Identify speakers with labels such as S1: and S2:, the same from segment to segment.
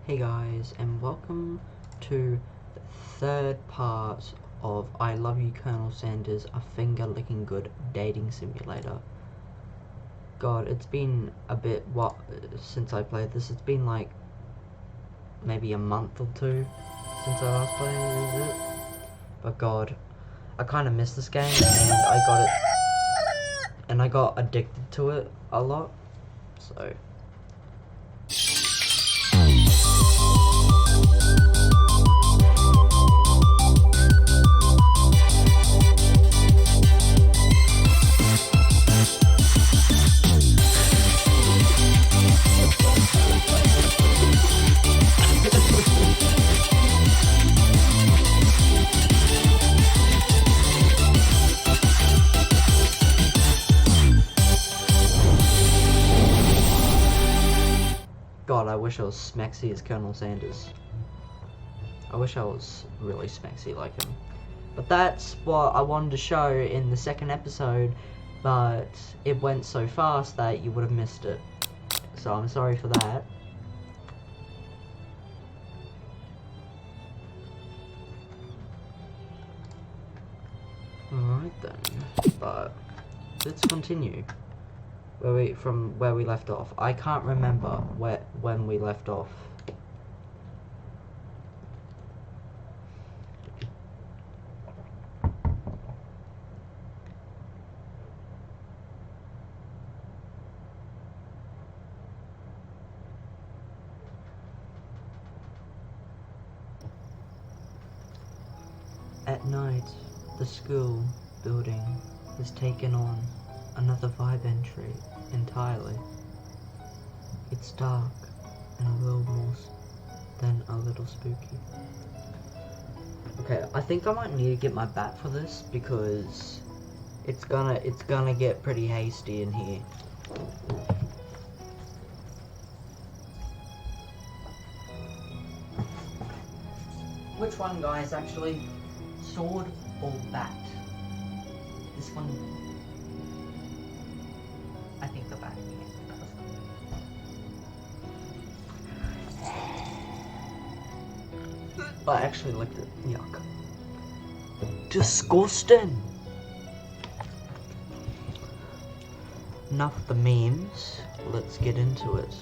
S1: Hey guys, and welcome to the third part of I Love You Colonel Sanders, a finger-licking good dating simulator. God, it's been a bit since I played this. It's been like maybe a month or two since I last played it. But God, I kind of missed this game, and I got addicted to it a lot. So. God, I wish I was smexy as Colonel Sanders. I wish I was really smexy like him. But that's what I wanted to show in the second episode, but it went so fast that you would have missed it. So I'm sorry for that. Alright then, but let's continue. From where we left off. I can't remember when we left off. At night, the school building has taken on another vibe entry entirely. It's dark and a little more than a little spooky. Okay, I think I might need to get my bat for this because it's gonna get pretty hasty in here. Which one, guys, actually? Sword or bat? This one. I think the bat. I actually liked it. Yuck. Disgusting. Enough of the memes. Let's get into it.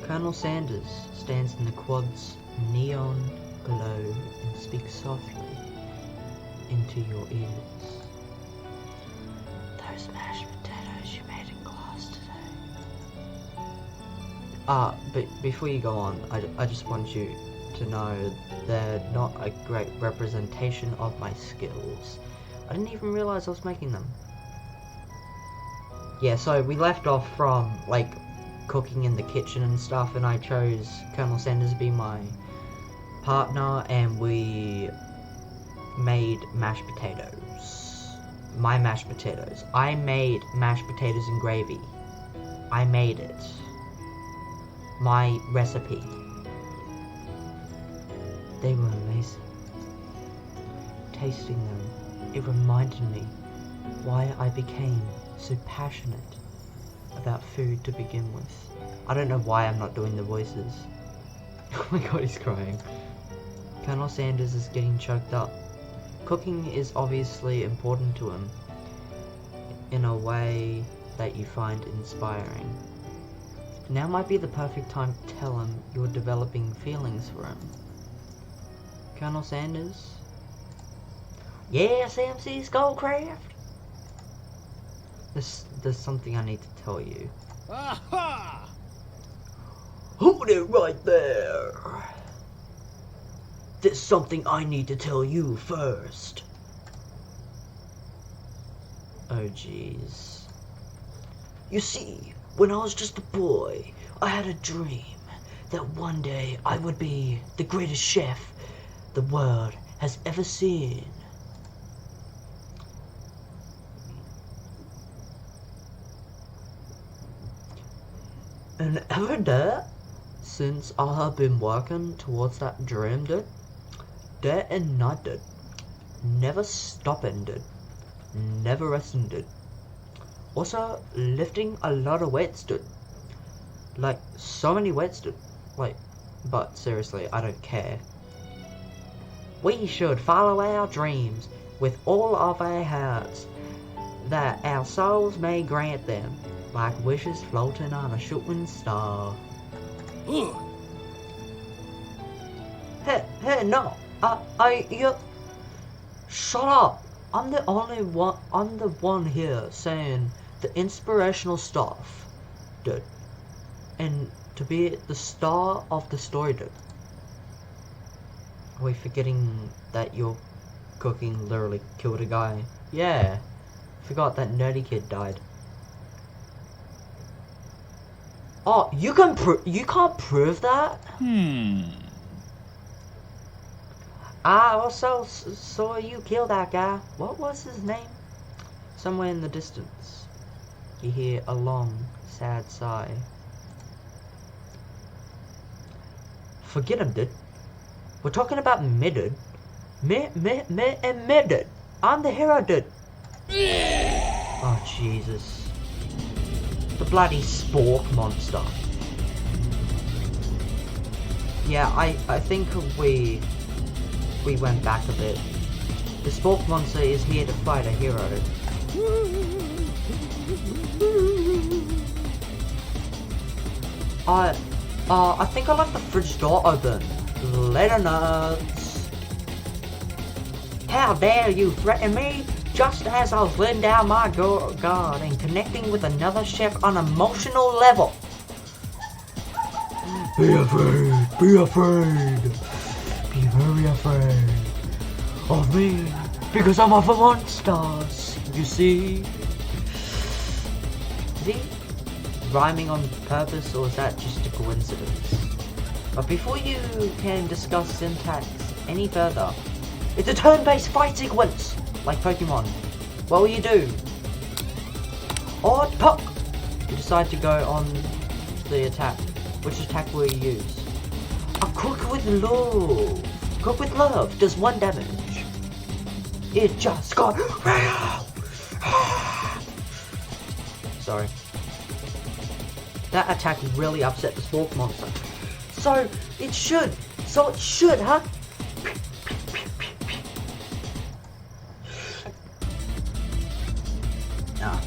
S1: Colonel Sanders stands in the quad's neon glow and speaks softly into your ears. Those mashed potatoes you made in class today. But before you go on, I just want you to know they're not a great representation of my skills. I didn't even realize I was making them. Yeah, so we left off from, like, cooking in the kitchen and stuff, and I chose Colonel Sanders to be my partner, and we made mashed potatoes. My mashed potatoes. I made mashed potatoes and gravy. I made it. My recipe. They were amazing. Tasting them, it reminded me why I became so passionate about food to begin with. I don't know why I'm not doing the voices. Oh my god, he's crying. Colonel Sanders is getting choked up. Cooking is obviously important to him in a way that you find inspiring. Now might be the perfect time to tell him you're developing feelings for him. Colonel Sanders? Yes, MC Skullcraft! There's something I need to tell you. Aha! Hold it right there! There's something I need to tell you first. Oh jeez. You see, when I was just a boy, I had a dream that one day I would be the greatest chef the world has ever seen. And ever that, since I have been working towards that dream, dude, day and night, dude, never stopping, dude, never resting, dude. Also, lifting a lot of weights, dude. Like, so many ways to, like, but seriously, I don't care. We should follow our dreams with all of our hearts, that our souls may grant them, like wishes floating on a shooting star. Hey, no, you, shut up. I'm the one here saying the inspirational stuff, dude. And to be the star of the story, dude. Are we forgetting that your cooking literally killed a guy? Yeah. Forgot that nerdy kid died. Oh, you can't prove that? So you killed that guy. What was his name? Somewhere in the distance, you hear a long, sad sigh. Forget him, dude. We're talking about me, dude. Me, dude. I'm the hero, dude. Oh, Jesus. The bloody spork monster. Yeah, I think we went back a bit. The spork monster is here to fight a hero. I think I left the fridge door open. Later, nuts. How dare you threaten me? Just as I was letting down my guard and connecting with another chef on an emotional level. Be afraid, be afraid, be very afraid of me, because I'm of the monsters, you see? Is he rhyming on purpose, or is that just a coincidence? But before you can discuss syntax any further, it's a turn-based fight sequence, like Pokemon. What will you do? Or pop! You decide to go on the attack. Which attack will you use? A cook with love. Cook with love does 1 damage. It just got real. Sorry. That attack really upset the spork monster. So it should, huh? Nah.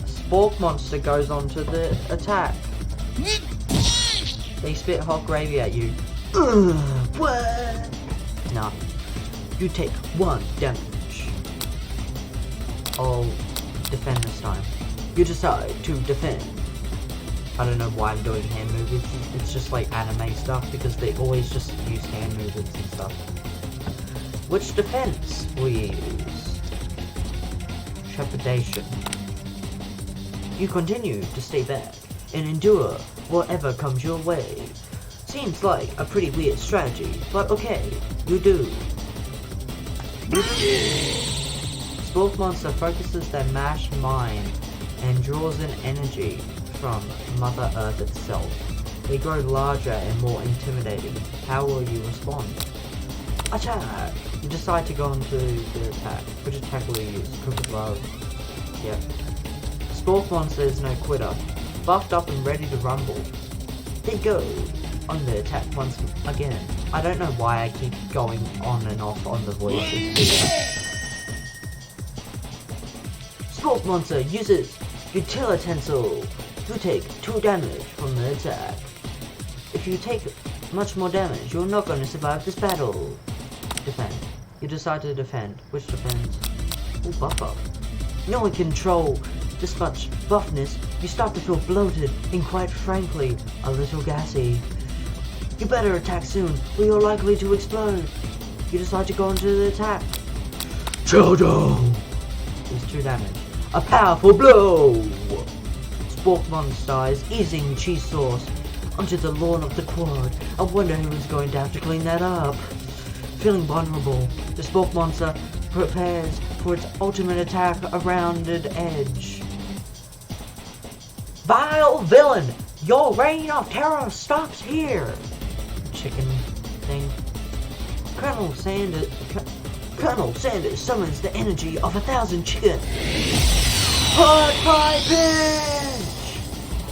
S1: Spork monster goes on to the attack. They spit hot gravy at you. What? Nah. You take 1 damage. I'll defend this time. You decide to defend. I don't know why I'm doing hand movements. It's just like anime stuff because they always just use hand movements and stuff. Which defense will you use? Trepidation. You continue to stay back and endure whatever comes your way. Seems like a pretty weird strategy, but okay, you do. Spork monster focuses their mashed mind and draws in energy from Mother Earth itself. They grow larger and more intimidating. How will you respond? Attack! You decide to go into the attack. Which attack will you use? Cook with love. Yep. Spork monster is no quitter. Buffed up and ready to rumble. They go on the attack once again. I don't know why I keep going on and off on the voices. Spork monster uses utilitensile. You take 2 damage from the attack. If you take much more damage, you're not going to survive this battle. Defend. You decide to defend. Which defends? Ooh, buff up. No one can control this much buffness. You start to feel bloated and quite frankly, a little gassy. You better attack soon or you're likely to explode. You decide to go into the attack. Chodo! There's 2 damage. A powerful blow! Spork monster is easing cheese sauce onto the lawn of the quad. I wonder who is going to have to clean that up. Feeling vulnerable, the spork monster prepares for its ultimate attack, a rounded edge. Vile villain! Your reign of terror stops here! Chicken thing. Colonel Sanders summons the energy of 1,000 chickens. Hard pie pinch!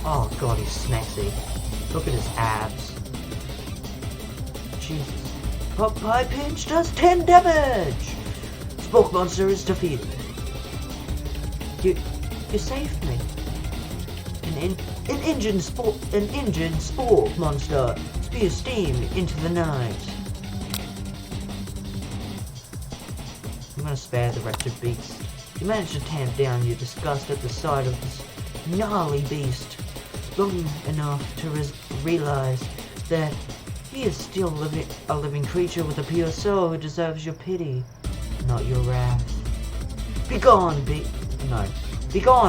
S1: Oh god, he's smexy. Look at his abs. Jesus. Popeye Pinch does 10 damage! Spork Monster is defeated. You saved me. An injured Spork Monster spews steam into the night. I'm gonna spare the wretched beast. You managed to tamp down your disgust at the sight of this gnarly beast long enough to realize that he is still a living creature with a pure soul who deserves your pity, not your wrath. Begone,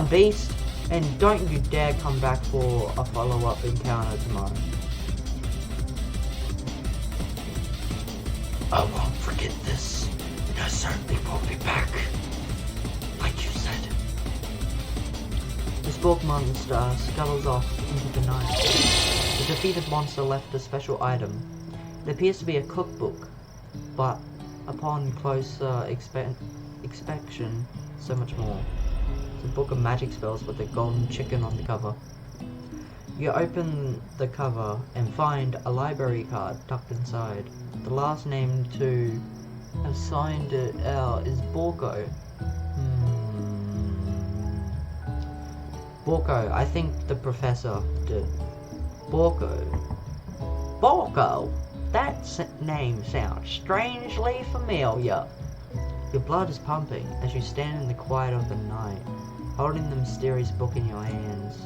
S1: beast, and don't you dare come back for a follow-up encounter tomorrow. I won't forget this, and I certainly won't be back. Like you said. The Spork Monster scuttles off into the night. The defeated monster left a special item. It appears to be a cookbook, but upon closer inspection, so much more. It's a book of magic spells with a golden chicken on the cover. You open the cover and find a library card tucked inside. The last name to have signed it out is Borko. Borko, I think the professor did. Borko? That name sounds strangely familiar. Your blood is pumping as you stand in the quiet of the night, holding the mysterious book in your hands.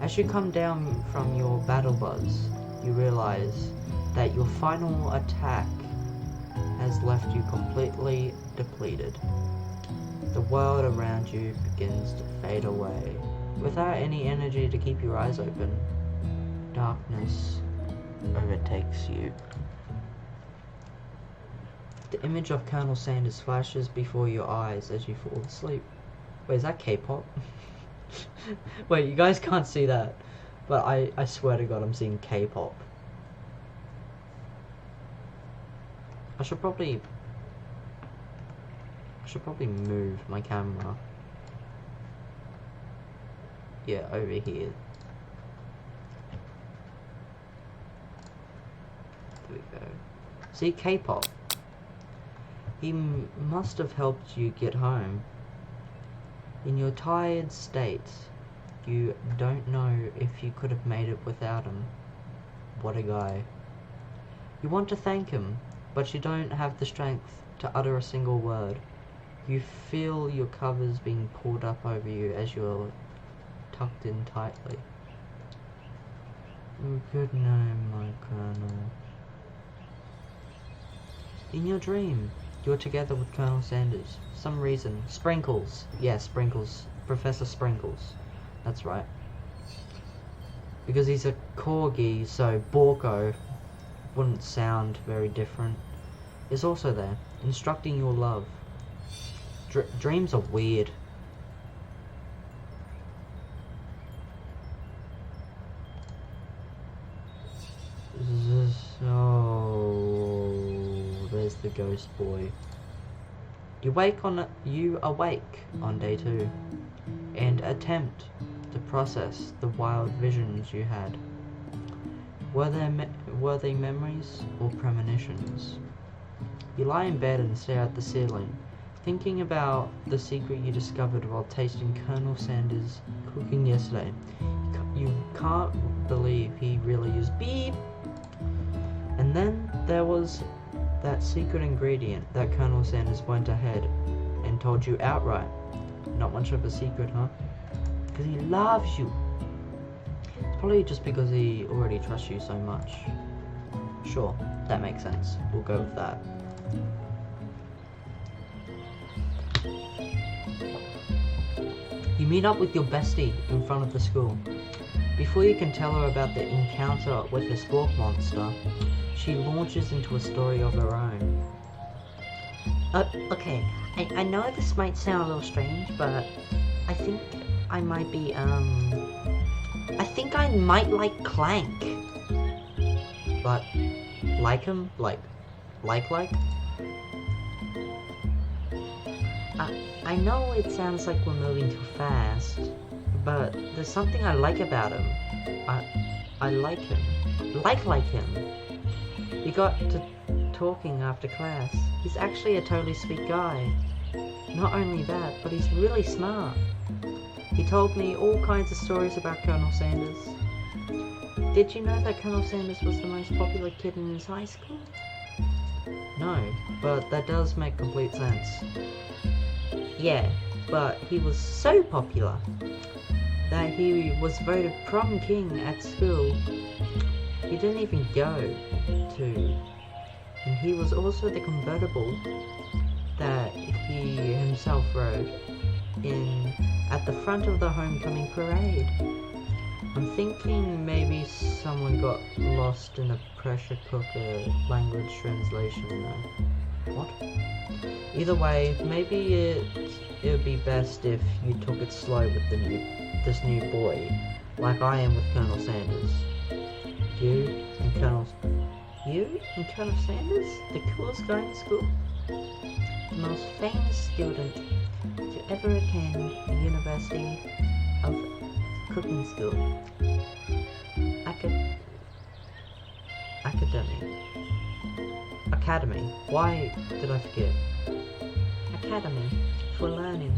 S1: As you come down from your battle buzz, you realize that your final attack has left you completely depleted. The world around you begins to fade away. Without any energy to keep your eyes open, darkness overtakes you. The image of Colonel Sanders flashes before your eyes as you fall asleep. Wait, is that K-pop? Wait, you guys can't see that, but I swear to God I'm seeing K-pop. I should probably move my camera. Yeah, over here. There we go. See, K-pop. He must have helped you get home. In your tired state, you don't know if you could have made it without him. What a guy. You want to thank him, but you don't have the strength to utter a single word. You feel your covers being pulled up over you as you're tucked in tightly. Good night, my Colonel. In your dream, you're together with Colonel Sanders. For some reason. Sprinkles. Yeah, Sprinkles. Professor Sprinkles. That's right. Because he's a corgi, so Borko wouldn't sound very different. Is also there, instructing your love. Dreams are weird. Oh, there's the ghost boy. You awake on day 2 and attempt to process the wild visions you had. Were they memories or premonitions? You lie in bed and stare at the ceiling, thinking about the secret you discovered while tasting Colonel Sanders' cooking yesterday. You can't believe he really used beep. And then there was that secret ingredient that Colonel Sanders went ahead and told you outright. Not much of a secret, huh? Because he loves you. It's probably just because he already trusts you so much. Sure, that makes sense. We'll go with that. You meet up with your bestie in front of the school. Before you can tell her about the encounter with the Spork Monster, she launches into a story of her own. Okay, I know this might sound a little strange, but I think I might be, I think I might like Clank. But, like him? Like? I know it sounds like we're moving too fast, but there's something I like about him. I like him. Like him. We got to talking after class. He's actually a totally sweet guy. Not only that, but he's really smart. He told me all kinds of stories about Colonel Sanders. Did you know that Colonel Sanders was the most popular kid in his high school? No, but that does make complete sense. Yeah, but he was so popular that he was voted prom king at school. He didn't even go to. And he was also the convertible that he himself rode in at the front of the homecoming parade. I'm thinking maybe someone got lost in a pressure cooker language translation though. What? Either way, maybe it would be best if you took it slow with this new boy, like I am with Colonel Sanders. You and Colonel Sanders, the coolest guy in school, the most famous student to ever attend the University of Cooking School. Academy. Why did I forget? Academy for learning.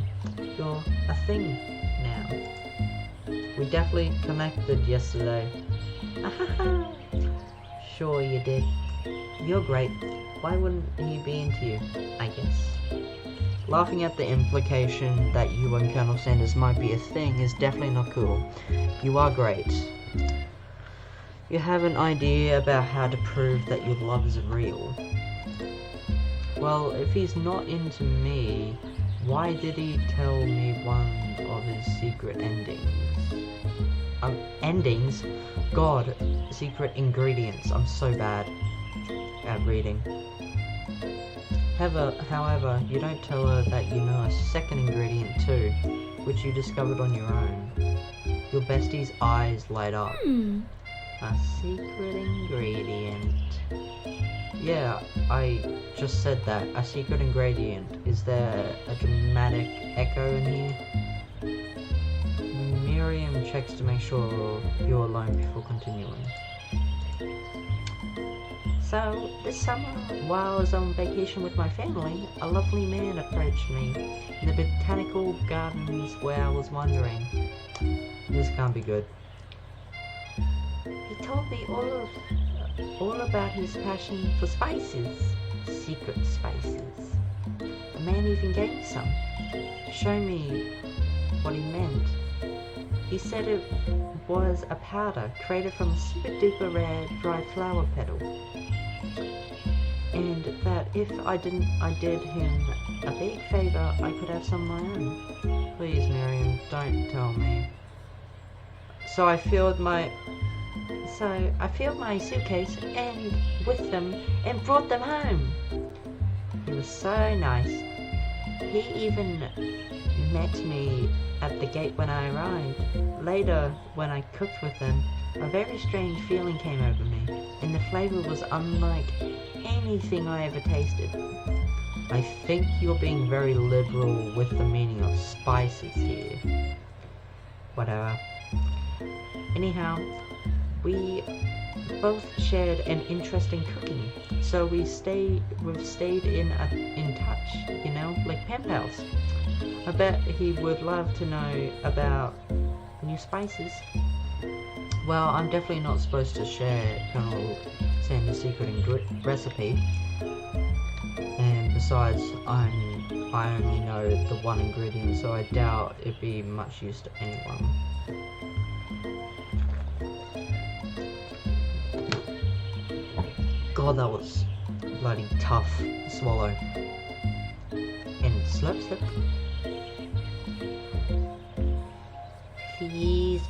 S1: You're a thing now. We definitely connected yesterday. Ahaha. Sure you did. You're great. Why wouldn't he be into you, I guess? Laughing at the implication that you and Colonel Sanders might be a thing is definitely not cool. You are great. You have an idea about how to prove that your love is real. Well, if he's not into me, why did he tell me one of his secret endings? Endings? God, secret ingredients. I'm so bad at reading. However, you don't tell her that you know a second ingredient too, which you discovered on your own. Your bestie's eyes light up. A secret ingredient. Yeah, I just said that. A secret ingredient. Is there a dramatic echo in here? Miriam checks to make sure you're alone before continuing. So, this summer, while I was on vacation with my family, a lovely man approached me in the botanical gardens where I was wandering. This can't be good. He told me all about his passion for spices, secret spices. The man even gave me some, to show me what he meant. He said it was a powder created from a super duper rare dried flower petal. And that if I did him a big favor, I could have some of my own. Please, Miriam, don't tell me. So I filled my suitcase and with them and brought them home. He was so nice. He even met me at the gate when I arrived. Later, when I cooked with them, a very strange feeling came over me, and the flavor was unlike anything I ever tasted. I think you're being very liberal with the meaning of spices here. Whatever. Anyhow, we both shared an interest in cooking, so we've stayed in touch, you know, like pen pals. I bet he would love to know about new spices. Well, I'm definitely not supposed to share Colonel Sanders' secret recipe, and besides, I only know the one ingredient, so I doubt it'd be much use to anyone. God, that was bloody tough to swallow. And slurp. Please.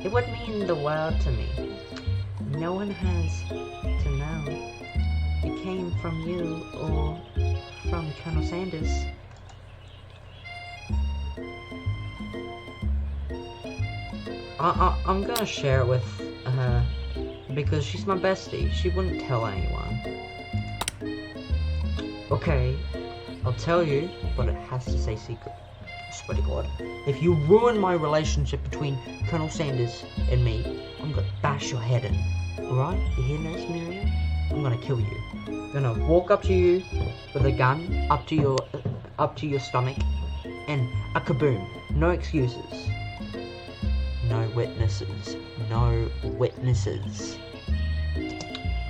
S1: It would mean the world to me. No one has to know it came from you or from Colonel Sanders. I'm gonna share it with her because she's my bestie. She wouldn't tell anyone. Okay, I'll tell you, but it has to stay secret. I swear to God. If you ruin my relationship between Colonel Sanders and me, I'm gonna bash your head in. Alright? You hear this, Miriam? I'm gonna kill you. I'm gonna walk up to you with a gun up to your stomach and a kaboom. No excuses. No witnesses. No witnesses.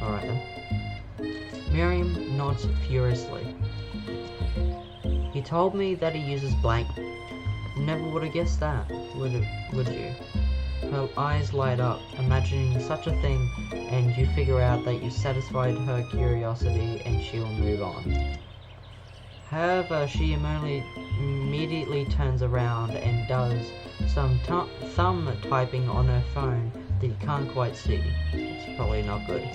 S1: Alright then. Miriam nods furiously. He told me that he uses blank. Never would have guessed that, would you? Her eyes light up, imagining such a thing, and you figure out that you satisfied her curiosity and she'll move on. However, she immediately turns around and does some thumb typing on her phone that you can't quite see. It's probably not good.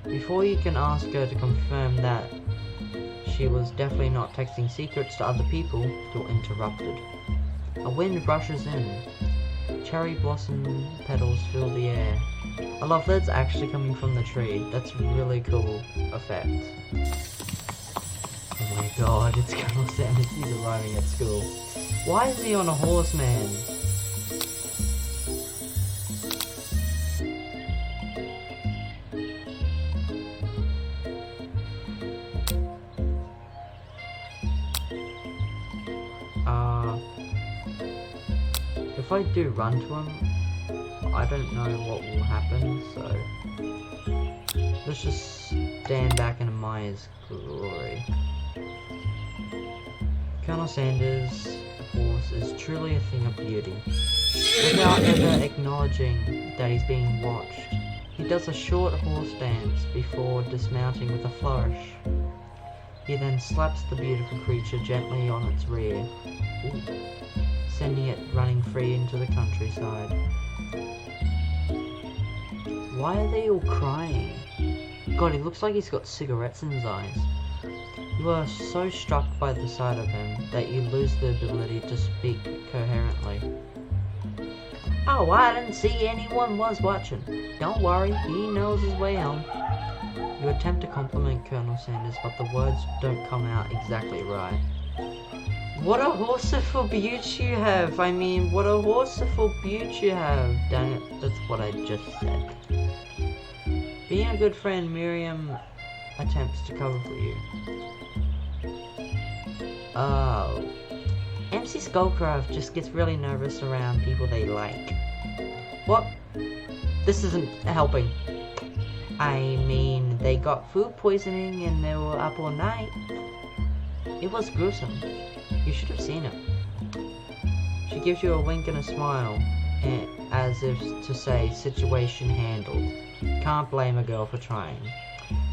S1: Before you can ask her to confirm that she was definitely not texting secrets to other people, you're interrupted. A wind rushes in. Cherry blossom petals fill the air. I love that it's actually coming from the tree. That's a really cool effect. Oh my god, it's Colonel Sanders. He's arriving at school. Why is he on a horse, man? If I do run to him, I don't know what will happen, so let's just stand back in Amaya's glory. Colonel Sanders' horse is truly a thing of beauty. Without ever acknowledging that he's being watched, he does a short horse dance before dismounting with a flourish. He then slaps the beautiful creature gently on its rear. Ooh. Sending it running free into the countryside. Why are they all crying? God, he looks like he's got cigarettes in his eyes. You are so struck by the sight of him that you lose the ability to speak coherently. Oh, I didn't see anyone was watching. Don't worry, he knows his way home. You attempt to compliment Colonel Sanders, but the words don't come out exactly right. What a horseful beaut you have! I mean, what a horseful beaut you have! Dang it, that's what I just said. Being a good friend, Miriam attempts to cover for you. Oh. MC Skullcraft just gets really nervous around people they like. What? This isn't helping. I mean, they got food poisoning and they were up all night. It was gruesome. You should have seen it. She gives you a wink and a smile, as if to say, situation handled. Can't blame a girl for trying.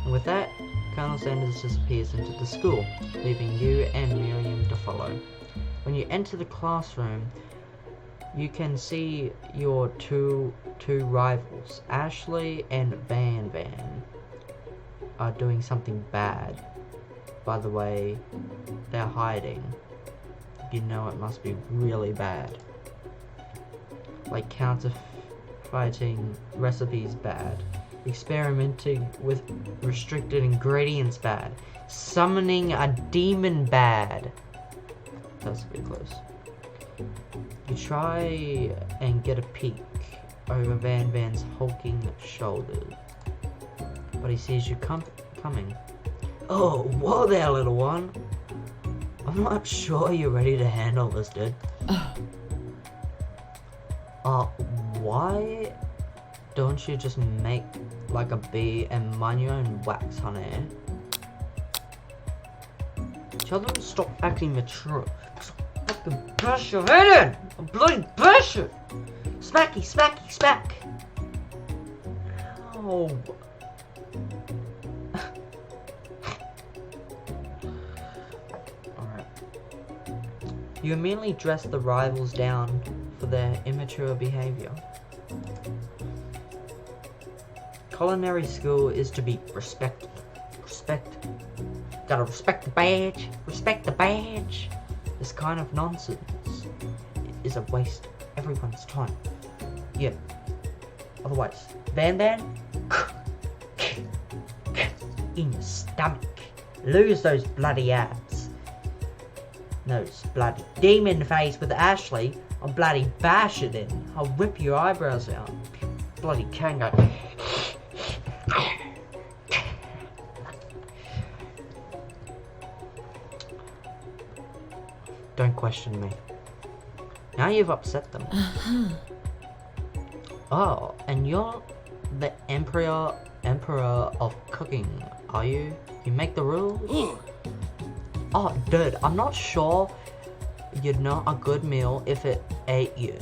S1: And with that, Colonel Sanders disappears into the school, leaving you and Miriam to follow. When you enter the classroom, you can see your two rivals, Ashley and Van Van, are doing something bad. By the way, they're hiding. You know it must be really bad. Like counterfeiting recipes bad. Experimenting with restricted ingredients bad. Summoning a demon bad. That's a bit close. You try and get a peek over Van Van's hulking shoulders, but he sees you coming. Oh, whoa there, little one. I'm not sure you're ready to handle this, dude. Why don't you just make like a bee and mind your own wax, honey? Tell them to stop acting mature. Fucking bash your head in! I'm bloody bash it! Smacky, smacky, smack! Ow. Alright. You immediately dress the rivals down for their immature behavior. Culinary school is to be respected. Gotta respect the badge. Respect the badge. This kind of nonsense is a waste of everyone's time. Yeah. Otherwise, Van in your stomach. Lose those bloody abs. Those bloody demon face with Ashley. I'll bloody bash it in. I'll rip your eyebrows out. Bloody kangaroo. Don't question me. Now you've upset them. Oh, and you're the emperor of cooking, are you? You make the rules? Oh, dude, I'm not sure you're not a good meal if it ate you.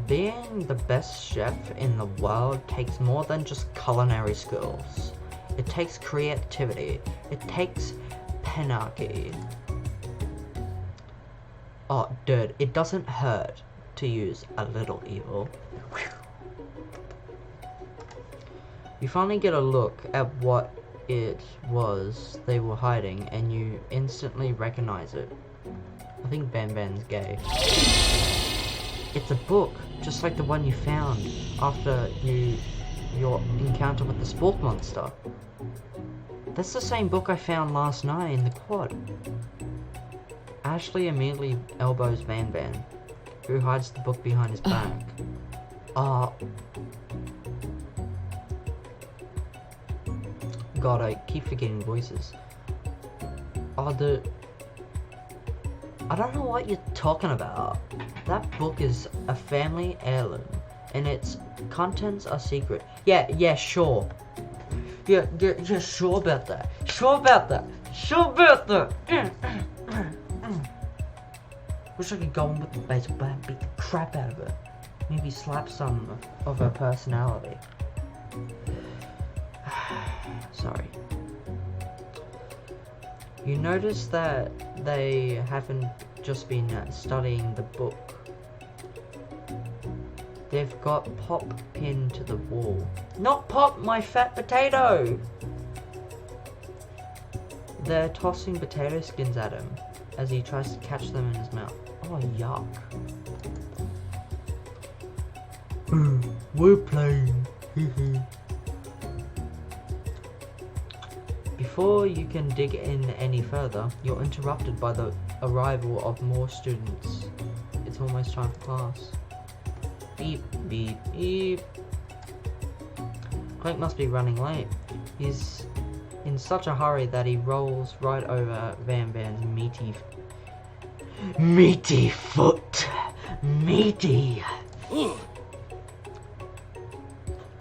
S1: Being the best chef in the world takes more than just culinary skills. It takes creativity. It takes penarchy. Oh, dude, it doesn't hurt to use a little evil. You finally get a look at what it was they were hiding, and you instantly recognize it. I think Ban Ban's gay. It's a book, just like the one you found after your encounter with the spork monster. That's the same book I found last night in the quad. Ashley immediately elbows Ban Ban, who hides the book behind his back. God, I keep forgetting voices. I don't know what you're talking about. That book is a family heirloom, and its contents are secret. Yeah, sure. Yeah, sure about that. Sure about that. Wish I could go in with the baseball bat and beat the crap out of her. Maybe slap some of her personality. Sorry. You notice that they haven't just been studying the book. They've got Pop pinned to the wall. Not Pop, my fat potato! They're tossing potato skins at him as he tries to catch them in his mouth. Oh, yuck. We're playing. Before you can dig in any further, you're interrupted by the arrival of more students. It's almost time for class. Beep, beep, beep. Clank must be running late. He's in such a hurry that he rolls right over Van Van's meaty foot. Meaty.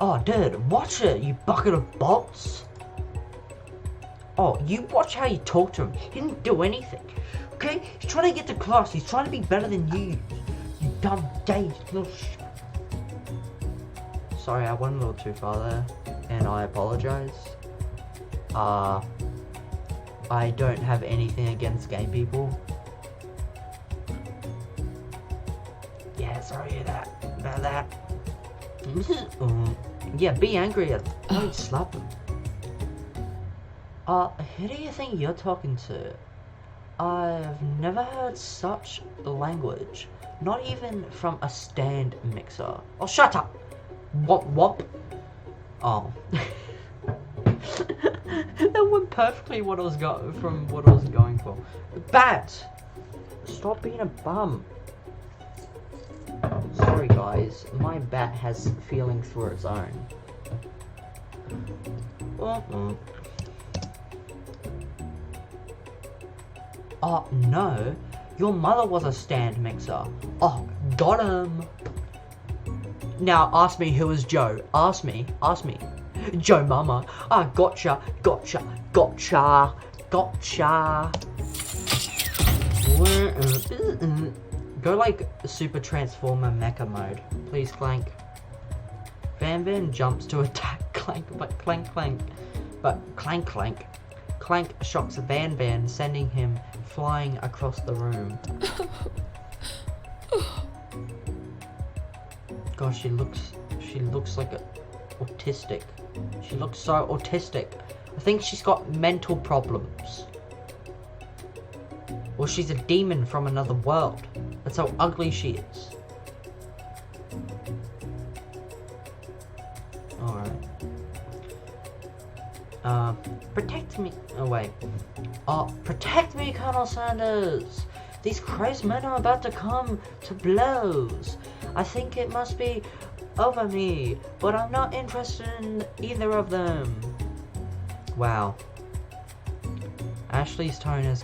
S1: Oh, dude, watch it, you bucket of bolts. Oh, you watch how you talk to him. He didn't do anything. Okay? He's trying to get to class. He's trying to be better than you. You dumb gay little Sorry, I went a little too far there, and I apologize. I don't have anything against gay people. Yeah, sorry about that. Yeah, be angry at him. Don't slap him. Who do you think you're talking to? I've never heard such language. Not even from a stand mixer. Oh, shut up! Womp womp. Oh. That went perfectly what I was going for. Bat! Stop being a bum. Sorry guys, my bat has feelings for its own. Oh, no. Your mother was a stand mixer. Oh, got him. Now, ask me who is Joe. Ask me. Joe Mama. Ah, gotcha. Go like Super Transformer Mecha mode. Please, Clank. Van Van jumps to attack Clank, but Clank shocks Van Van, sending him flying across the room. Gosh, she looks like autistic. She looks so autistic. I think she's got mental problems. Or she's a demon from another world. That's how ugly she is. Alright. away. Oh, protect me, Colonel Sanders! These crazy men are about to come to blows. I think it must be over me, but I'm not interested in either of them. Wow. Ashley's tone has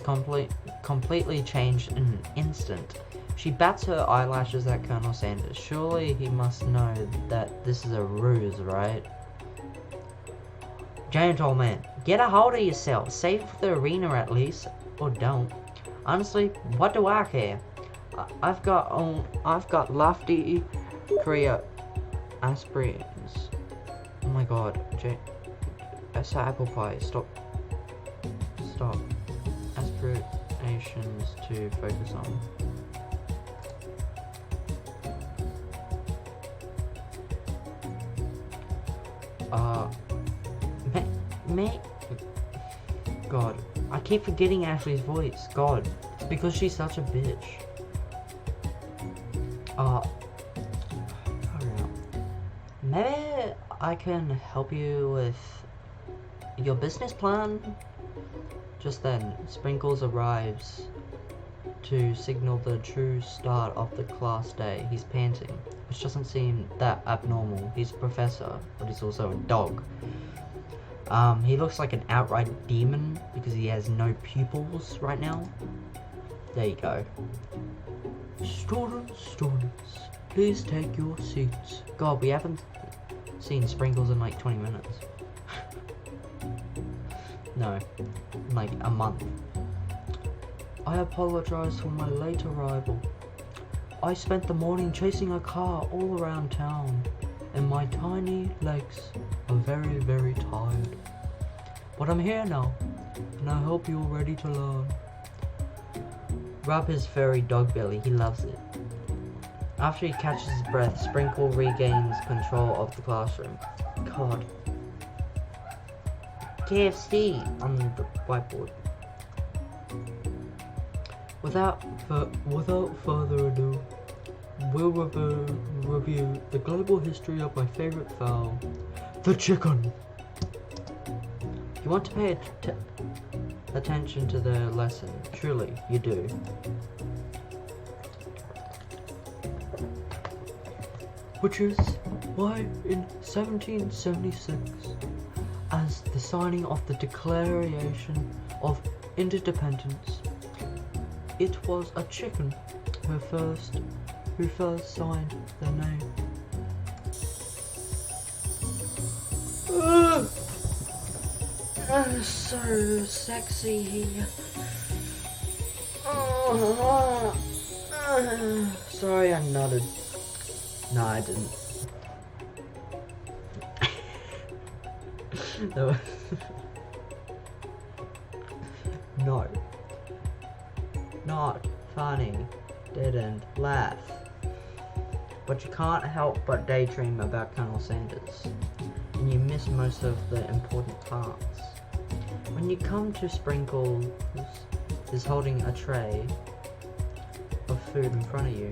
S1: completely changed in an instant. She bats her eyelashes at Colonel Sanders. Surely he must know that this is a ruse, right? Gentlemen, get a hold of yourself. Save the arena at least, or don't. Honestly, what do I care? I've got lofty career aspirations. Oh my god, that's apple pie. Stop. Aspirations to focus on. Me? God, I keep forgetting Ashley's voice. God, it's because she's such a bitch. I don't know. Maybe I can help you with your business plan? Just then, Sprinkles arrives to signal the true start of the class day. He's panting, which doesn't seem that abnormal. He's a professor, but he's also a dog. He looks like an outright demon because he has no pupils right now. There you go. Students, please take your seats. God, we haven't seen Sprinkles in like 20 minutes. No, like a month. I apologize for my late arrival. I spent the morning chasing a car all around town, and my tiny legs are very, very tired. But I'm here now, and I hope you're ready to learn. Rub his furry dog belly, he loves it. After he catches his breath, Sprinkle regains control of the classroom. God. KFC on the whiteboard. Without further ado, we'll review the global history of my favorite fowl, the chicken. You want to pay attention to the lesson, truly, you do. Which is why in 1776, as the signing of the Declaration of Independence, it was a chicken who first signed their name. So sexy. Sorry, I nodded. No, I didn't. No. No. Not funny. Didn't laugh. But you can't help but daydream about Colonel Sanders, and you miss most of the important parts. When you come to Sprinkles is holding a tray of food in front of you.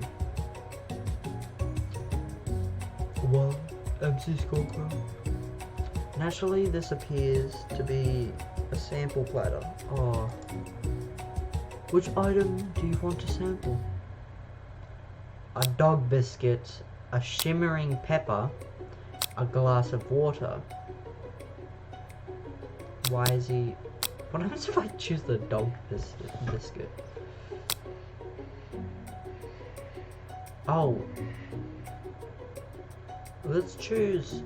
S1: Well, MC Skullcrow. Naturally, this appears to be a sample platter. Oh. Which item do you want to sample? A dog biscuit, a shimmering pepper, a glass of water. Why is he... What happens if I choose the dog biscuit? Oh. Let's choose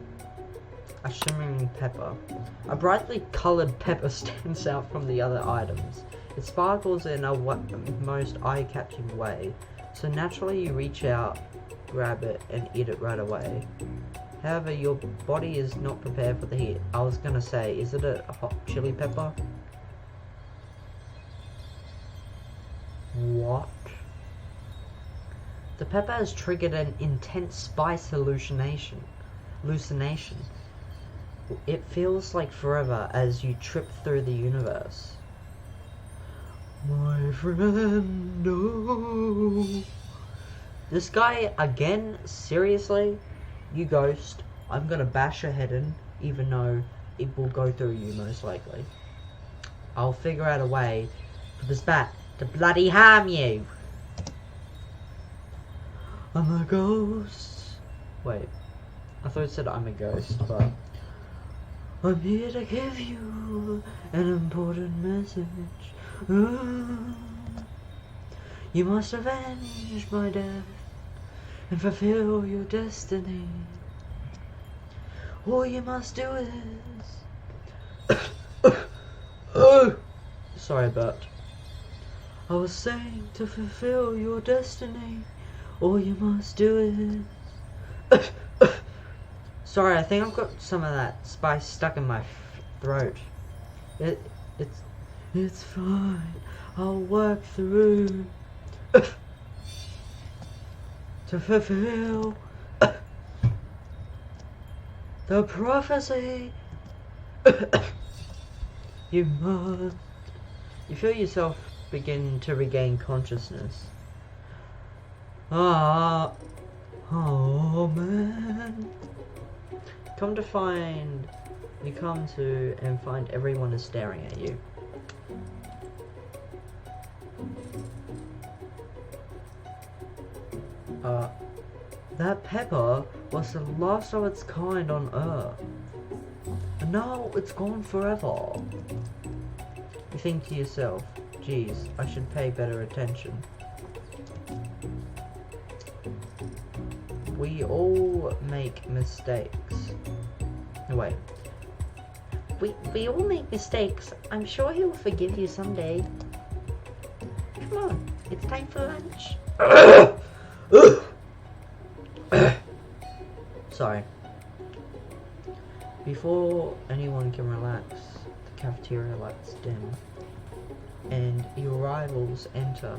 S1: a shimmering pepper. A brightly coloured pepper stands out from the other items. It sparkles in a most eye-catching way, so naturally you reach out, grab it, and eat it right away. However, your body is not prepared for the heat. I was gonna say, is it a hot chili pepper? What? The pepper has triggered an intense spice hallucination. It feels like forever as you trip through the universe. My friend, no. This guy again? Seriously? You ghost. I'm gonna bash your head in, even though it will go through you most likely. I'll figure out a way for this bat to bloody harm you. I'm a ghost. Wait, I thought it said I'm a ghost, but I'm here to give you an important message. Ooh. You must avenge my death and fulfill your destiny. All you must do is sorry, Bert. I was saying, to fulfill your destiny, all you must do is sorry, I think I've got some of that spice stuck in my throat. It's fine. I'll work through to fulfill the prophecy. You must. You feel yourself begin to regain consciousness. Oh man. You come to and find everyone is staring at you. That pepper was the last of its kind on Earth. And now it's gone forever. You think to yourself, geez, I should pay better attention. We all make mistakes. No, wait. We all make mistakes. I'm sure he'll forgive you someday. Come on, it's time for lunch. Sorry. Before anyone can relax, the cafeteria lights dim, and your rivals enter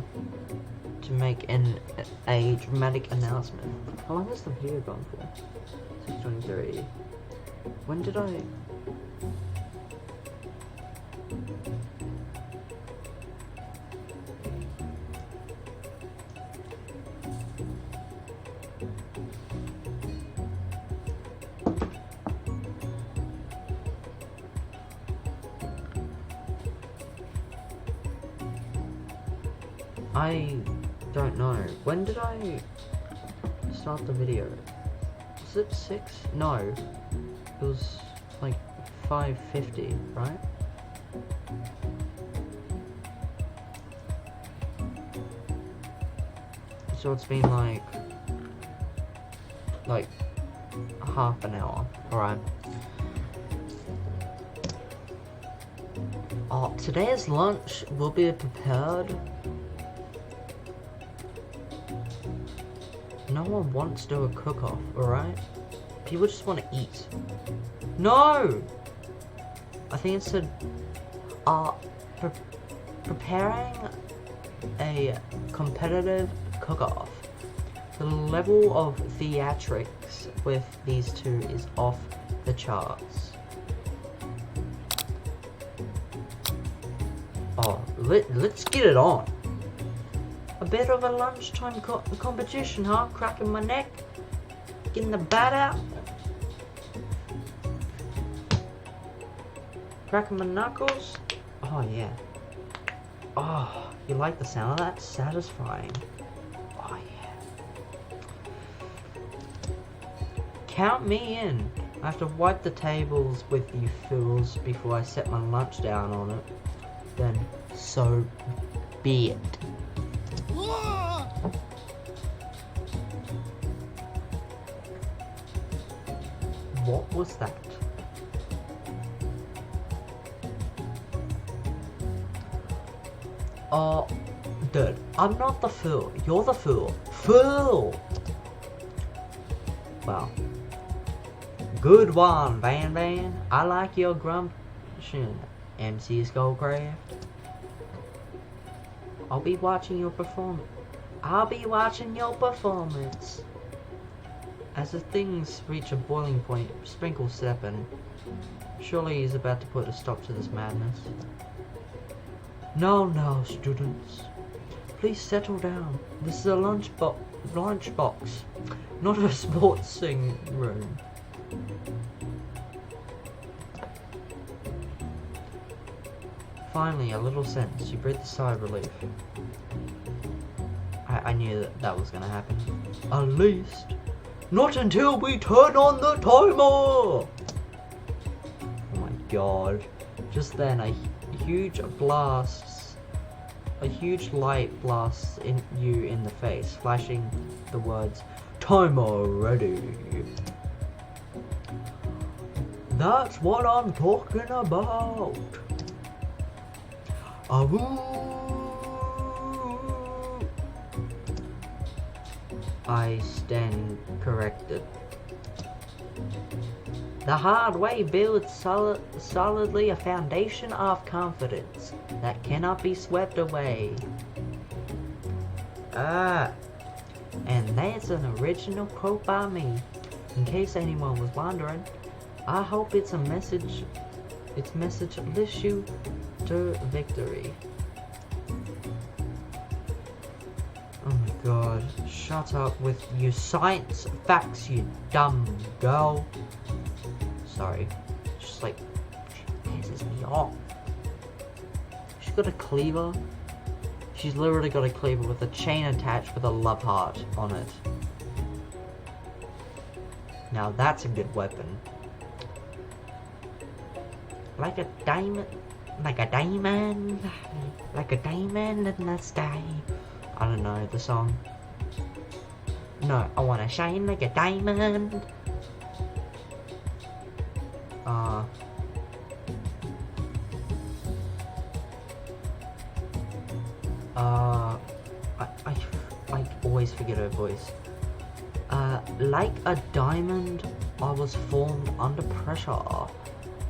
S1: to make a dramatic announcement. How long has the video gone for? 6:23. When did I... I don't know. When did I start the video? Was it 6? No. It was like 5:50, right? So it's been like half an hour. Alright. Today's lunch will be prepared. No one wants to do a cook-off, alright? People just want to eat. No! I think it said, preparing a competitive cook-off. The level of theatrics with these two is off the charts. Oh, let's get it on. A bit of a lunchtime competition, huh? Cracking my neck, getting the bat out, cracking my knuckles. Oh yeah. Oh, you like the sound of that? Satisfying. Oh yeah. Count me in. I have to wipe the tables with you fools before I set my lunch down on it. Then so be it. What was that? Oh, dude, I'm not the fool. You're the fool. Fool! Well, good one, Van Van. I like your grumption, MC Skullcraft. I'll be watching your performance. As the things reach a boiling point, Sprinkle step in. Surely he's about to put a stop to this madness. No, students. Please settle down. This is a lunch box, not a sportsing room. finally, a little sense. You breathed a sigh of relief. I knew that was gonna happen. At least, not until we turn on the timer! Oh my god. Just then, a huge light blasts you in the face, flashing the words, "Timer ready." That's what I'm talking about. I stand corrected. The hard way builds solidly a foundation of confidence that cannot be swept away. And that's an original quote by me. In case anyone was wondering, I hope its message lifts you to victory. Oh my god, shut up with your science facts, you dumb girl. Sorry, just like, she pisses me off. She's got a cleaver. She's literally got a cleaver with a chain attached with a love heart on it. Now that's a good weapon. Like a diamond in the sky. I don't know the song. No, I wanna shine like a diamond. I always forget her voice. Like a diamond, I was formed under pressure.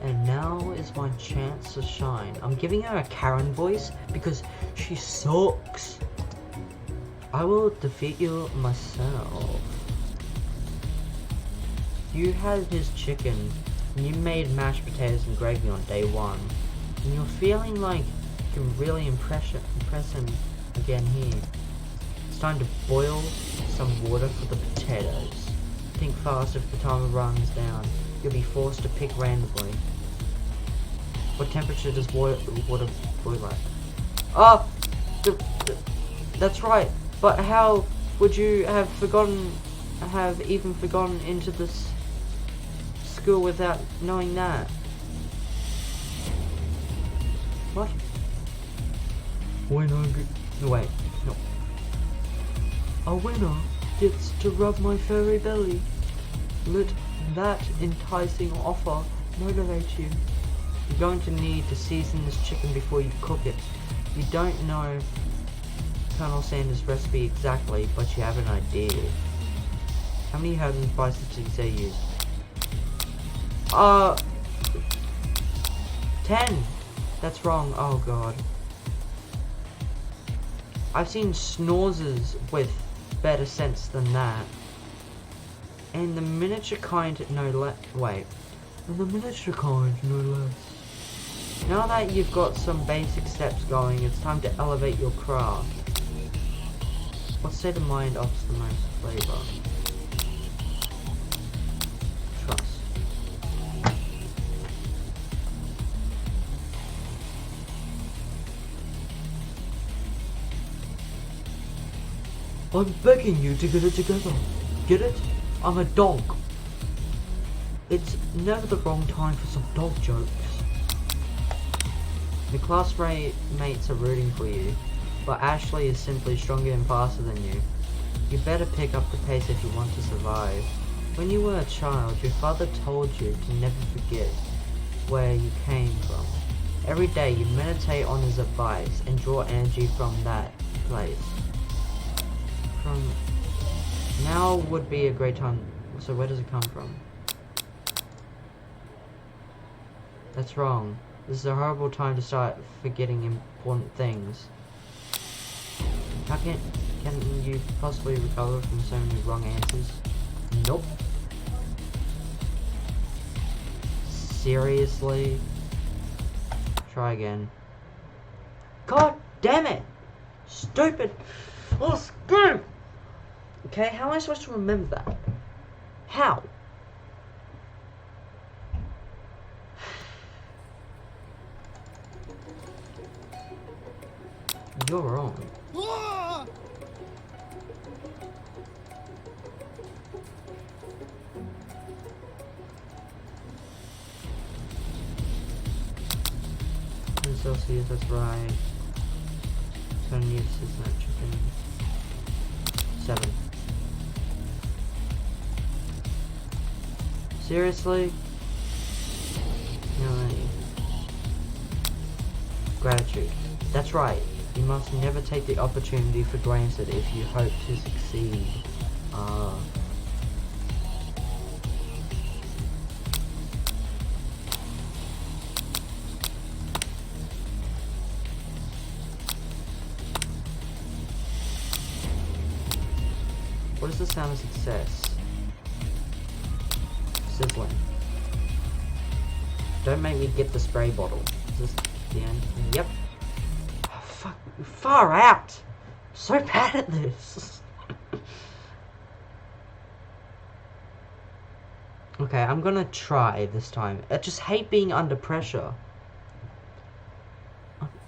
S1: And now is my chance to shine. I'm giving her a Karen voice because she sucks. I will defeat you myself. You had his chicken, and you made mashed potatoes and gravy on day one. And you're feeling like you can really impress him again here. It's time to boil some water for the potatoes. Think fast. If the timer runs down, you'll be forced to pick randomly. What temperature does water boil at? That's right. But how would you have even forgotten into this school without knowing that? What? Wait, no. A winner gets to rub my furry belly. Let that enticing offer motivate you. You're going to need to season this chicken before you cook it. You don't know Colonel Sanders' recipe exactly, but you have an idea. How many herbs and spices did you say you used? 10! That's wrong, oh god. I've seen snorzers with better sense than that. And the miniature kind no less. Now that you've got some basic steps going, it's time to elevate your craft. What state of mind offers the most flavor? Trust. I'm begging you to get it together. Get it? I'm a dog. It's never the wrong time for some dog jokes. The classmates are rooting for you, but Ashley is simply stronger and faster than you. You better pick up the pace if you want to survive. When you were a child, your father told you to never forget where you came from. Every day you meditate on his advice and draw energy from that place. Now would be a great time. So where does it come from? That's wrong. This is a horrible time to start forgetting important things. How can you possibly recover from so many wrong answers? Nope. Seriously? Try again. God damn it! Stupid! Oh, screw! Okay, how am I supposed to remember that? How? You're wrong. Celsius, that's right. 7 years is not chicken. 7. Seriously? No. Gratitude. That's right. You must never take the opportunity for granted if you hope to succeed. What is the sound of success? Sizzling. Don't make me get the spray bottle. Is this the end? Yep. Oh, fuck. Far out! I'm so bad at this. Okay, I'm gonna try this time. I just hate being under pressure.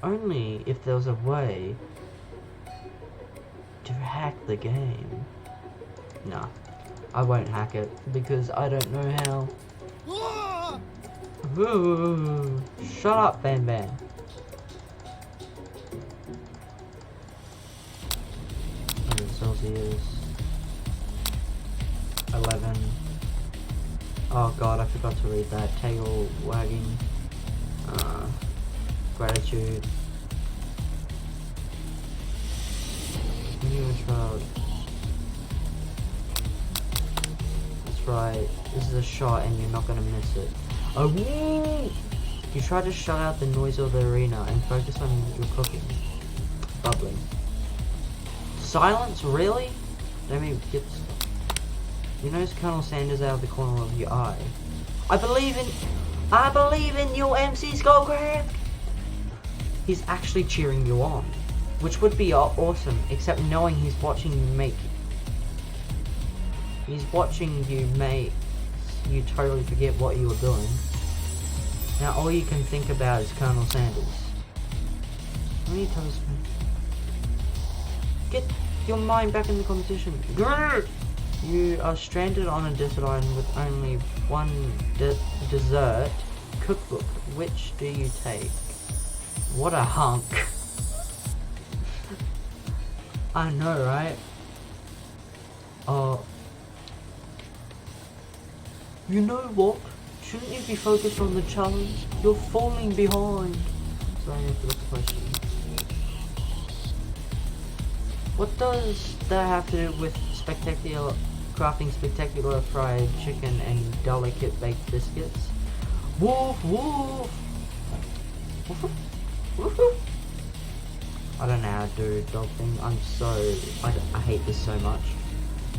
S1: Only if there was a way to hack the game. Nah, I won't hack it because I don't know how. Ooh, shut up, Bam Bam. Celsius. 11. Oh god, I forgot to read that. Tail wagging. Gratitude. That's right. This is a shot and you're not gonna miss it. Oh, you try to shut out the noise of the arena and focus on your cooking. Bubbling. Silence? Really? Let me get this. You notice Colonel Sanders out of the corner of your eye. I believe in you, MC Skullcraft! He's actually cheering you on. Which would be awesome, except knowing he's watching you make you totally forget what you were doing. Now all you can think about is Colonel Sanders. How many times? Get your mind back in the competition. Grrr! You are stranded on a desert island with only one dessert cookbook. Which do you take? What a hunk. I know, right? You know what? Shouldn't you be focused on the challenge? You're falling behind. So I have to look at the question. What does that have to do with crafting spectacular fried chicken and delicate baked biscuits? Woof woof! Woof woof woof! I don't know how to do a dog thing. I hate this so much.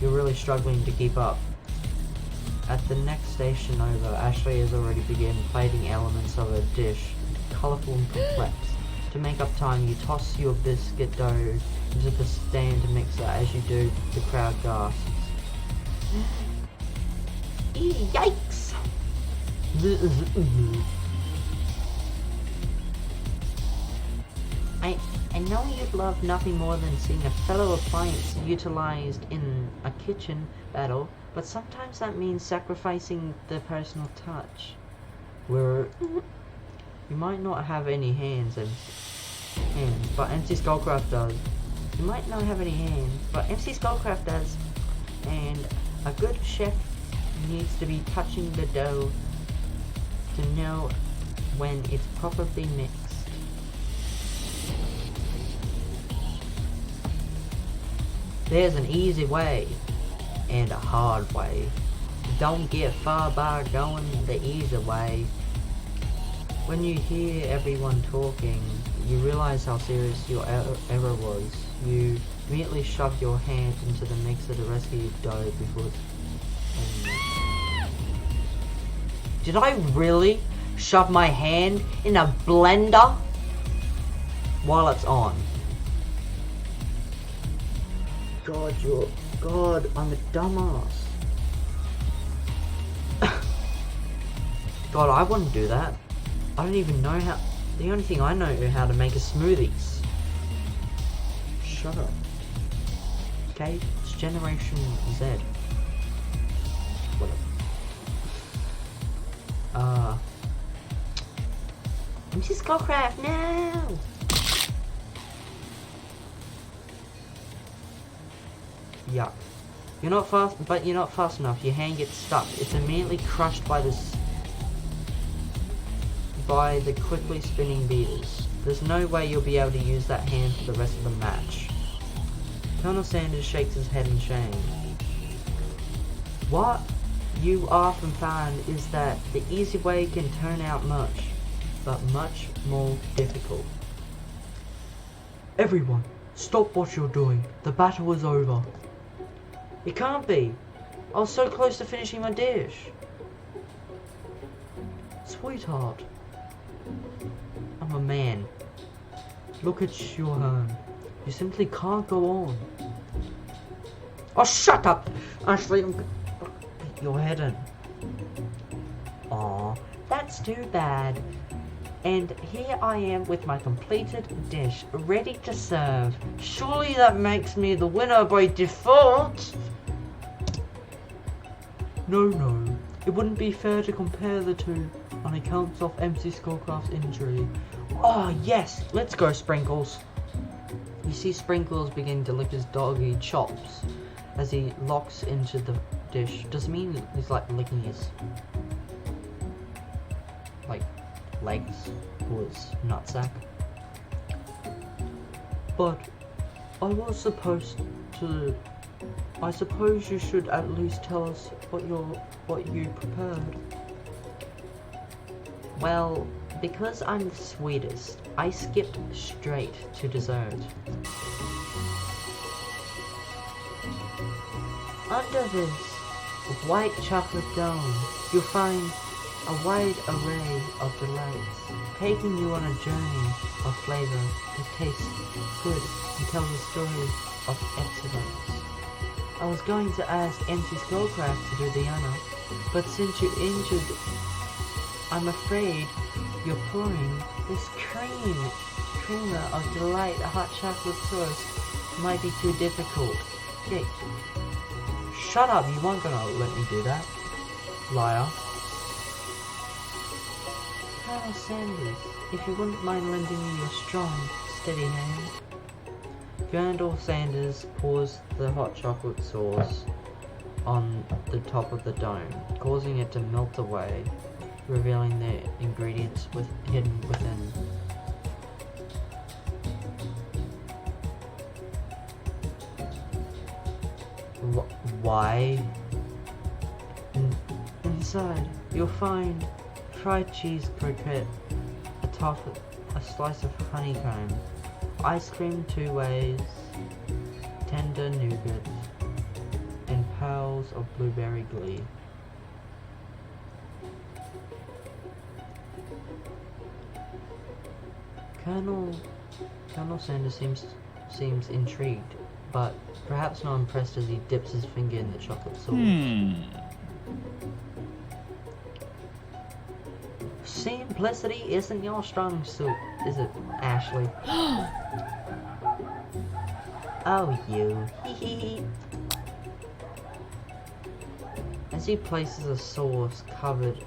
S1: You're really struggling to keep up. At the next station over, Ashley has already begun plating elements of a dish, colourful and complex. To make up time, you toss your biscuit dough into the stand mixer. As you do, the crowd gasps. Yikes! I know you'd love nothing more than seeing a fellow appliance utilized in a kitchen battle, but sometimes that means sacrificing the personal touch. You might not have any hands, but MC Skullcraft does. You might not have any hands, but MC Skullcraft does. And a good chef needs to be touching the dough to know when it's properly mixed. There's an easy way and a hard way. Don't get far by going the easy way. When you hear everyone talking, you realize how serious your error was. You immediately shove your hand into the mixer to rescue your dough before it's... Did I really shove my hand in a blender while it's on? God, I'm a dumbass. God, I wouldn't do that. I don't even know how. The only thing I know is how to make is smoothies. shut up. Okay? It's Generation Z. Whatever. Mrs. Skullcraft, no! Yuck. You're not fast enough. Your hand gets stuck. It's immediately crushed by the quickly spinning beaters. There's no way you'll be able to use that hand for the rest of the match. Colonel Sanders shakes his head in shame. What you often find is that the easy way can turn out much, but much more difficult. Everyone, stop what you're doing. The battle is over. It can't be. I was so close to finishing my dish. Sweetheart, I'm a man. Look at your hand. You simply can't go on. Oh, shut up! Ashley, I'm gonna beat your head in. Aw, that's too bad. And here I am with my completed dish, ready to serve. Surely that makes me the winner by default? No. It wouldn't be fair to compare the two on account of MC Skullcraft's injury. Oh yes, let's go Sprinkles. You see Sprinkles begin to lick his doggy chops as he locks into the dish. Does it mean he's like licking his legs or his nutsack? But I suppose you should at least tell us what you prepared. Well, because I'm the sweetest, I skipped straight to dessert. Under this white chocolate dome, you'll find a wide array of delights, taking you on a journey of flavor that tastes good and tells a story of excellence. I was going to ask MC Skullcraft to do the honor, but since you're injured, I'm afraid you're pouring this creamer of delight hot chocolate sauce might be too difficult. Jake, shut up, you weren't gonna let me do that, liar. Colonel Sanders, if you wouldn't mind lending me your strong, steady hand. Colonel Sanders pours the hot chocolate sauce on the top of the dome, causing it to melt away, revealing the ingredients hidden within. Why? Inside, you'll find fried cheese croquette, a slice of honeycomb, ice cream 2 ways, tender nougat, and pearls of blueberry glee. Colonel Sanders seems intrigued, but perhaps not impressed as he dips his finger in the chocolate sauce. Simplicity isn't your strong suit, is it, Ashley? Oh, you. Hee. As he places a sauce-covered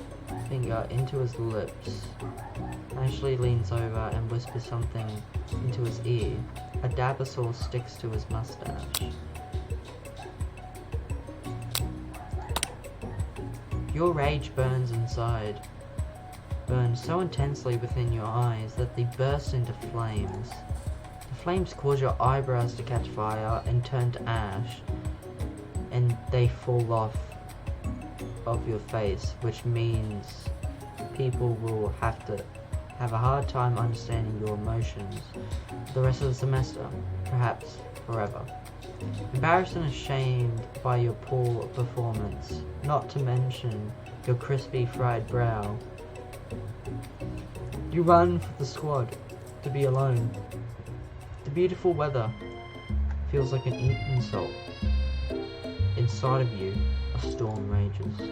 S1: finger into his lips, Ashley leans over and whispers something into his ear. A dab of sauce sticks to his mustache. Your rage burns inside. Burns so intensely within your eyes that they burst into flames. The flames cause your eyebrows to catch fire and turn to ash, and they fall off of your face, which means people will have a hard time understanding your emotions the rest of the semester, perhaps forever. Embarrassed and ashamed by your poor performance, not to mention your crispy fried brow, you run for the squad to be alone. The beautiful weather feels like an insult. Inside of you, a storm rages.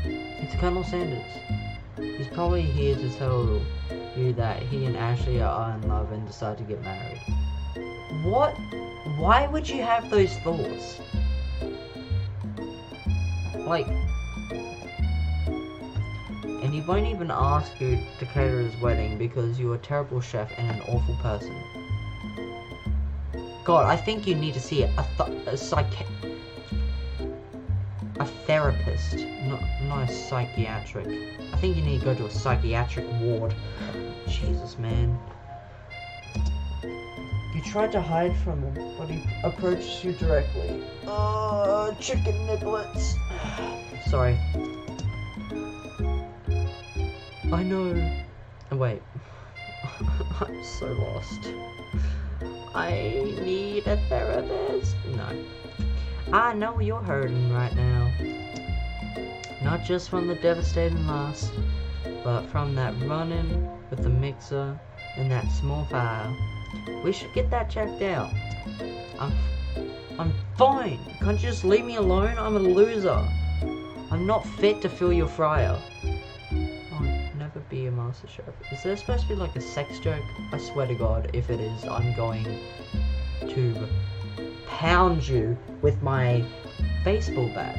S1: It's Colonel Sanders. He's probably here to tell you that he and Ashley are in love and decide to get married. What? Why would you have those thoughts? Like, and he won't even ask you to cater his wedding because you're a terrible chef and an awful person. God, I think you need to see a therapist, not a psychiatric. I think you need to go to a psychiatric ward. Jesus, man. You tried to hide from him, but he approached you directly. Oh, chicken niblets. Sorry. I know. Oh, wait. I'm so lost. I need a therapist. No. I know you're hurting right now. Not just from the devastating loss, but from that run-in with the mixer and that small fire. We should get that checked out. I'm fine. Can't you just leave me alone? I'm a loser. I'm not fit to fill your fryer. I'll never be a master chef. Is there supposed to be like a sex joke? I swear to God, if it is, I'm going to pound you with my baseball bat.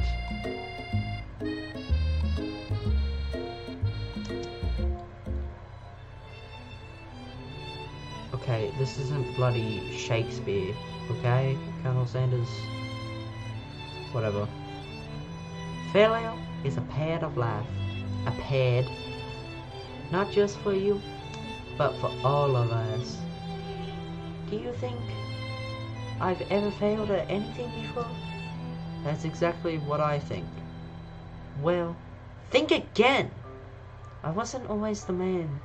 S1: Okay, this isn't bloody Shakespeare, okay, Colonel Sanders? Whatever. Failure is a pad of life. A pad. Not just for you, but for all of us. Do you think I've ever failed at anything before? That's exactly what I think. Well, think again! I wasn't always the man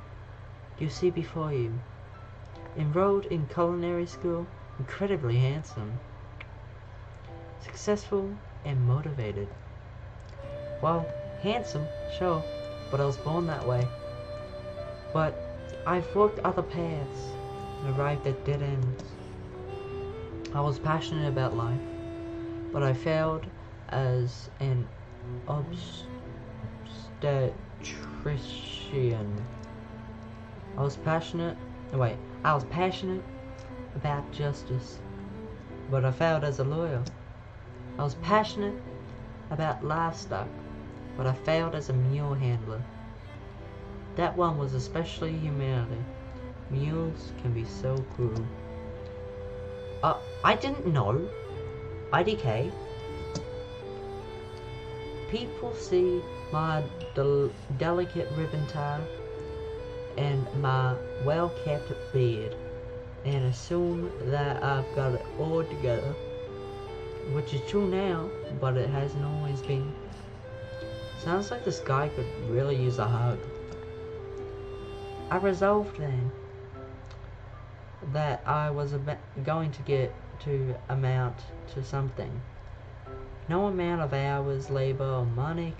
S1: you see before you. Enrolled in culinary school, incredibly handsome, successful and motivated. Well, handsome, sure, but I was born that way. But I've walked other paths and arrived at dead ends. I was passionate about life, but I failed as an obstetrician. I was passionate about justice, but I failed as a lawyer. I was passionate about livestock, but I failed as a mule handler. That one was especially humanity. Mules can be so cruel. I didn't know. IDK. People see my delicate ribbon tie and my well-kept beard and assume that I've got it all together, which is true now, but it hasn't always been. Sounds like this guy could really use a hug. I resolved then that I was going to get to amount to something. No amount of hours, labor, or money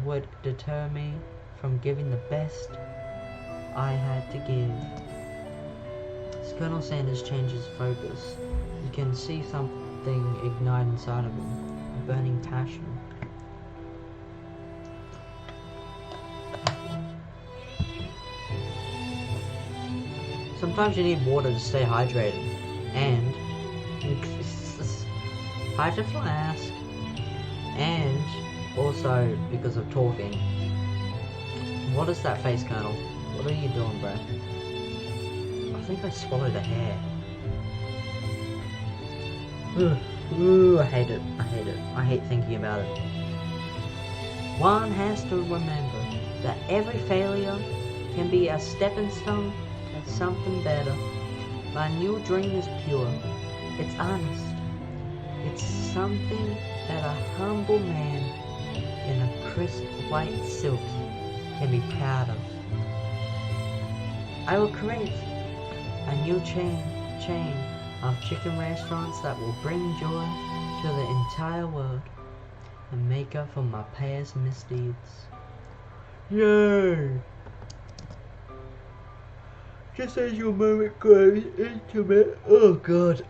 S1: would deter me from giving the best I had to give. As Colonel Sanders changes focus, you can see something ignite inside of him, a burning passion. Sometimes you need water to stay hydrated, and hydro flask, and also because of talking. What is that face, Colonel? What are you doing, bro? I think I swallowed a hair. Ooh, I hate it. I hate it. I hate thinking about it. One has to remember that every failure can be a stepping stone to something better. My new dream is pure. It's honest. It's something that a humble man in a crisp white silk can be proud of. I will create a new chain of chicken restaurants that will bring joy to the entire world and make up for my past misdeeds. Yay! Just as your moment grows intimate, oh god,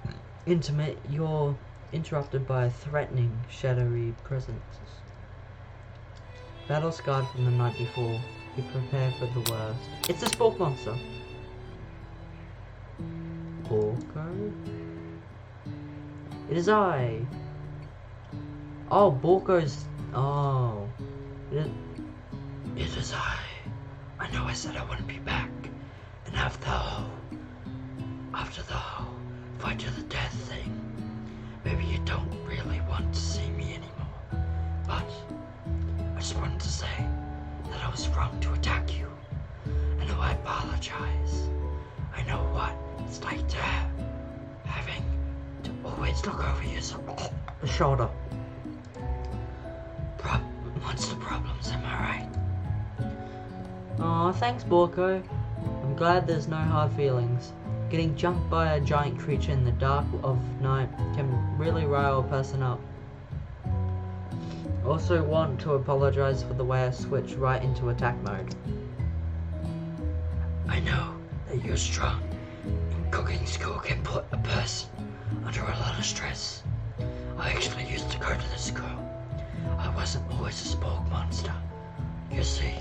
S1: intimate, you're interrupted by a threatening, shadowy presence. Battle scarred from the night before, you prepare for the worst. It's a spork monster. Borko? It is I. Oh, Borko's. Oh. It is I. I know I said I wouldn't be back. And after the whole fight to the death thing, maybe you don't really want to see me anymore. But I just wanted to say that I was wrong to attack you. I know I apologize. I know what it's like to having to always look over your shoulder. Monster problems, am I right? Aw, thanks, Borko. I'm glad there's no hard feelings. Getting jumped by a giant creature in the dark of night can really rile a person up. Also want to apologize for the way I switched right into attack mode. I know that you're strong, and cooking school can put a person under a lot of stress. I actually used to go to this school. I wasn't always a spoiled monster, you see.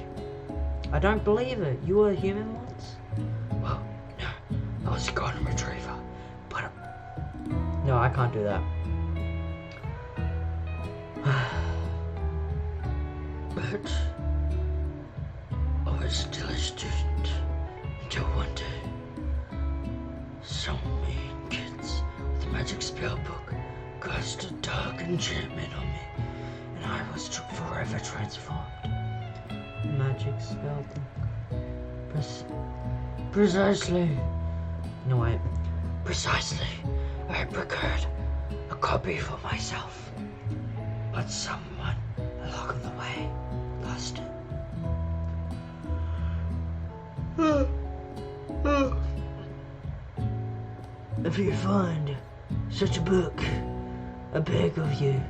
S1: I don't believe it. You were a human once? Well, no. I was a golden retriever, but... No, I can't do that. But... I was still a student until one day. Some mean kids with a magic spell book cast a dark enchantment on me, and I was forever transformed. Magic spell book. Precisely. No, wait. Precisely. I procured a copy for myself, but someone along the way lost it. If you find such a book, I beg of you,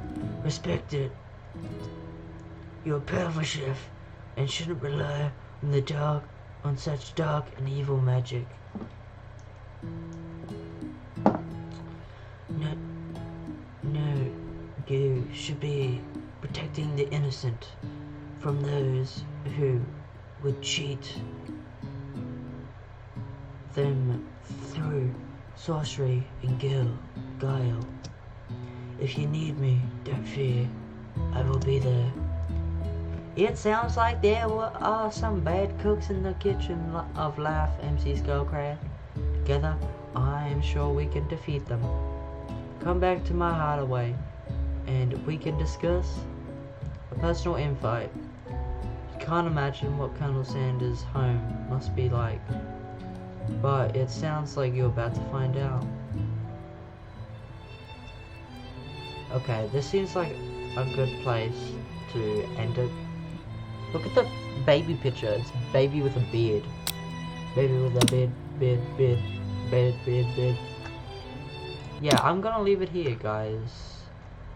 S1: respect it. You're a powerful chef and shouldn't rely on such dark and evil magic. No, you should be protecting the innocent from those who would cheat them through sorcery and guile. If you need me, don't fear, I will be there. It sounds like there are some bad cooks in the kitchen of life, MC Skullcraft. Together, I am sure we can defeat them. Come back to my hideaway, and we can discuss a personal invite. You can't imagine what Colonel Sanders' home must be like, but it sounds like you're about to find out. Okay, this seems like a good place to end it. Look at the baby picture. It's baby with a beard. Baby with a beard. Yeah, I'm gonna leave it here, guys.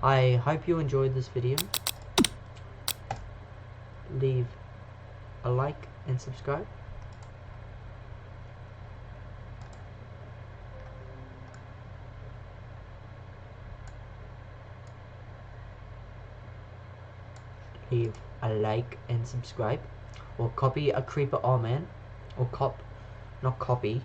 S1: I hope you enjoyed this video. Leave a like and subscribe. Leave a like and subscribe, or copy a creeper man, or cop it.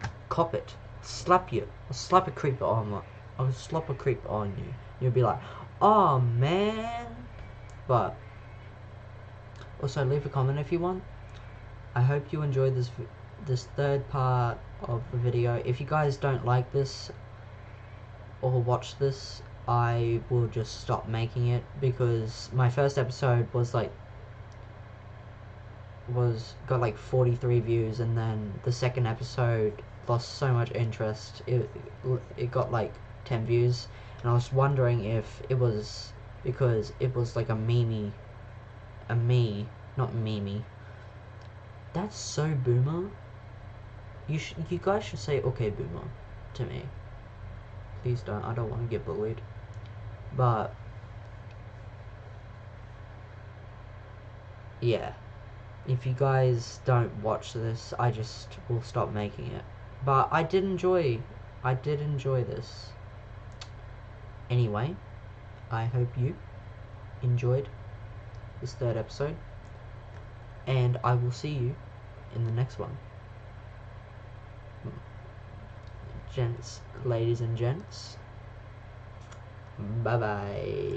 S1: Slap you. I'll slap a creeper on. I'll slap a creeper on you. You'll be like, oh man. But also leave a comment if you want. I hope you enjoyed this third part of the video. If you guys don't like this or watch this, I will just stop making it, because my first episode got like 43 views, and then the second episode lost so much interest. It got like 10 views, and I was wondering if it was because it was like not Mimi. That's so boomer. You guys should say okay boomer to me. Please don't. I don't want to get bullied. But yeah, if you guys don't watch this, I just will stop making it. But I did enjoy this. Anyway, I hope you enjoyed this third episode, and I will see you in the next one. ladies and gents. Bye bye.